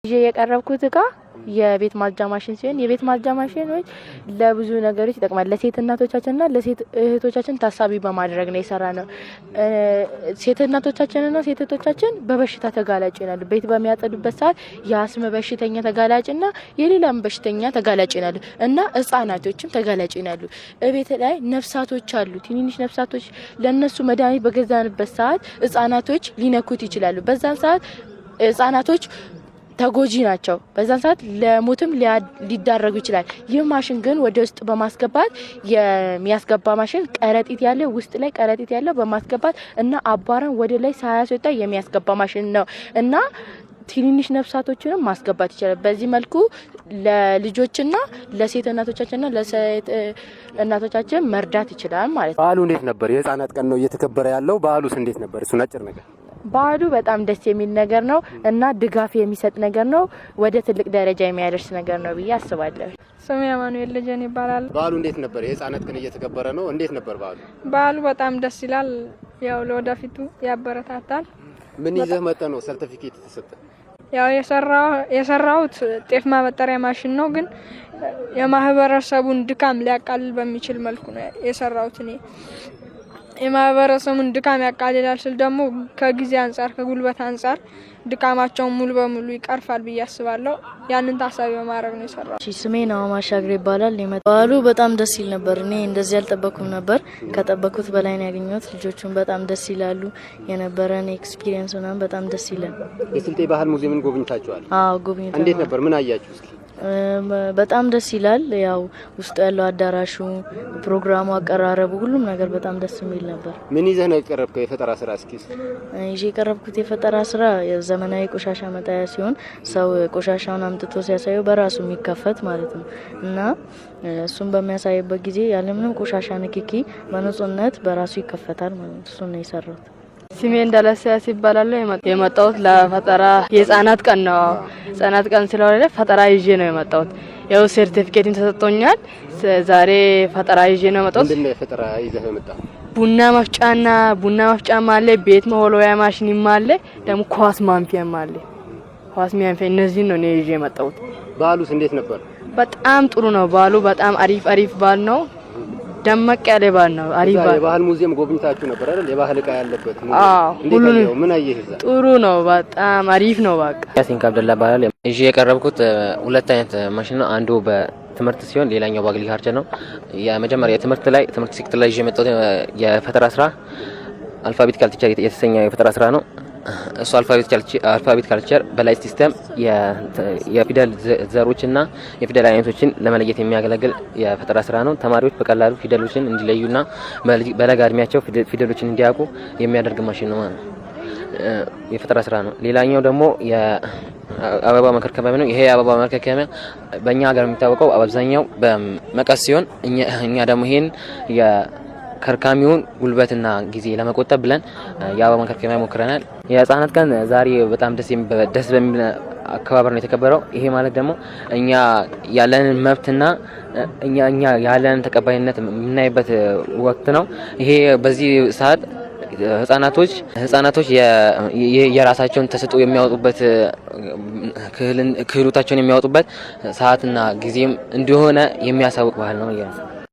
የቀረብኩት እቃ የቤት ማጽጃ ማሽን ሲሆን የቤት ማጽጃ ማሽኖች ለብዙ ነገሮች ይጠቅማል። ለሴት እናቶቻችንና ለሴት እህቶቻችን ታሳቢ በማድረግ ነው የሰራነው። ሴት እናቶቻችንና ሴት እህቶቻችን በበሽታ ተጋላጭ ይሆናሉ። ቤት በሚያጸዱበት ሰዓት የአስም በሽተኛ ተጋላጭና የሌላም በሽተኛ ተጋላጭ ይሆናሉ እና ህጻናቶችም ተጋላጭ ይሆናሉ። እቤት ላይ ነፍሳቶች አሉ፣ ትንንሽ ነፍሳቶች ለነሱ መድኃኒት በገዛንበት ሰዓት ህጻናቶች ሊነኩት ይችላሉ። በዛን ሰዓት ህጻናቶች ተጎጂ ናቸው። በዛን ሰዓት ለሞትም ሊዳረጉ ይችላል። ይህ ማሽን ግን ወደ ውስጥ በማስገባት የሚያስገባ ማሽን ቀረጢት ያለው ውስጥ ላይ ቀረጢት ያለው በማስገባት እና አቧራን ወደ ላይ ሳያስወጣ የሚያስገባ ማሽን ነው እና ትንንሽ ነፍሳቶችንም ማስገባት ይችላል። በዚህ መልኩ ለልጆችና ለሴት እናቶቻችንና ለሴት እናቶቻችን መርዳት ይችላል ማለት ነው። በዓሉ እንዴት ነበር? የህፃናት ቀን ነው እየተከበረ ያለው። በዓሉስ እንዴት ነበር? እሱን አጭር ነገር። በዓሉ በጣም ደስ የሚል ነገር ነው እና ድጋፍ የሚሰጥ ነገር ነው። ወደ ትልቅ ደረጃ የሚያደርስ ነገር ነው ብዬ አስባለሁ። ስሜ ማኑኤል ልጅን ይባላል። በዓሉ እንዴት ነበር? የህፃናት ቀን እየተከበረ ነው። እንዴት ነበር በዓሉ? በዓሉ በጣም ደስ ይላል። ያው ለወደፊቱ ያበረታታል። ምን ይዘህ መጥተህ ነው ሰርቲፊኬት ተሰጠ? ያው የሰራሁት ጤፍ ማበጠሪያ ማሽን ነው፣ ግን የማህበረሰቡን ድካም ሊያቃልል በሚችል መልኩ ነው የሰራሁት እኔ። የማህበረሰቡን ድካም ያቃልላል ስል ደግሞ ከጊዜ አንፃር ከጉልበት አንፃር ድካማቸውን ሙሉ በሙሉ ይቀርፋል ብዬ አስባለሁ። ያንን ታሳቢ በማድረግ ነው የሰራሁት። ስሜ ነው ማሻግሬ ይባላል። በዓሉ በጣም ደስ ይል ነበር። እኔ እንደዚህ ያልጠበኩም ነበር። ከጠበኩት በላይ ነው ያገኘሁት። ልጆቹን በጣም ደስ ይላሉ። የነበረን ኤክስፒሪየንስ ምናምን በጣም ደስ ይላል። የስልጤ ባህል ሙዚየምን ጎብኝታችኋል? አዎ ጎብኝተናል። እንዴት ነበር? ምን አያችሁ እስኪ? በጣም ደስ ይላል። ያው ውስጥ ያለው አዳራሹ፣ ፕሮግራሙ፣ አቀራረቡ ሁሉም ነገር በጣም ደስ የሚል ነበር። ምን ይዘህ ነው የቀረብከው የፈጠራ ስራ? እስኪ ይዤ የቀረብኩት የፈጠራ ስራ የዘመናዊ ቆሻሻ መጣያ ሲሆን ሰው ቆሻሻውን አምጥቶ ሲያሳየው በራሱ የሚከፈት ማለት ነው እና እሱን በሚያሳይበት ጊዜ ያለምንም ቆሻሻ ንክኪ በንጹህነት በራሱ ይከፈታል ማለት ነው። እሱን ነው የሰራሁት። ስሜ እንዳለሰያስ ይባላል። የመጣሁት ለፈጠራ የህፃናት ቀን ነው። ህፃናት ቀን ስለሆነ ፈጠራ ይዤ ነው የመጣሁት። ያው ሰርቲፊኬትም ተሰጥቶኛል። ዛሬ ፈጠራ ይዤ ነው የመጣሁት። ምንድነው የፈጠራ ይዘህ የመጣው? ቡና መፍጫም አለ፣ ቤት መወልወያ ማሽንም አለ፣ ደግሞ ኳስ ማንፊያም አለ። ኳስ ማንፊያ እነዚህ ነው ይዤ የመጣሁት። በዓሉስ እንዴት ነበር? በጣም ጥሩ ነው በዓሉ። በጣም አሪፍ በዓል ነው። ደመቅ ያለ በዓል ነው። አሪፍ በዓል። የባህል ሙዚየም ጎብኝታችሁ ነበር አይደል? የባህል እቃ ያለበት ሙዚየም። ሁሉንም ምን አየህ እዛ? ጥሩ ነው። በጣም አሪፍ ነው። በቃ ያሲን ከብደላ ባላል እሺ። የቀረብኩት ሁለት አይነት ማሽን ነው። አንዱ በትምህርት ሲሆን ሌላኛው በአግሪካልቸር ነው። የመጀመሪያ ትምህርት ሴክተር ላይ የመጣው የፈጠራ ስራ አልፋቤት ካልቸር የተሰኘ የፈጠራ ስራ ነው። እሱ አልፋቤት ካልቸር በላይት ሲስተም የፊደል ዘሮችና የፊደል አይነቶችን ለመለየት የሚያገለግል የፈጠራ ስራ ነው። ተማሪዎች በቀላሉ ፊደሎችን እንዲለዩና በለጋ እድሜያቸው ፊደሎችን እንዲያውቁ የሚያደርግ ማሽን ነው ማለት ነው። የፈጠራ ስራ ነው። ሌላኛው ደግሞ የአበባ መከርከሚያ ነው። ይሄ የአበባ መከርከሚያ በእኛ ሀገር የሚታወቀው አብዛኛው በመቀስ ሲሆን እኛ ደግሞ ይሄን ከርካሚውን ጉልበትና ጊዜ ለመቆጠብ ብለን የአበባ መከርከሚያ ሞክረናል። የህፃናት ቀን ዛሬ በጣም ደስ በሚል አከባበር ነው የተከበረው። ይሄ ማለት ደግሞ እኛ ያለንን መብትና እኛ ያለንን ተቀባይነት የምናይበት ወቅት ነው። ይሄ በዚህ ሰዓት ህፃናቶች የራሳቸውን ተሰጥኦ የሚያወጡበት ክህሎታቸውን የሚያወጡበት ሰዓትና ጊዜም እንደሆነ የሚያሳውቅ ባህል ነው።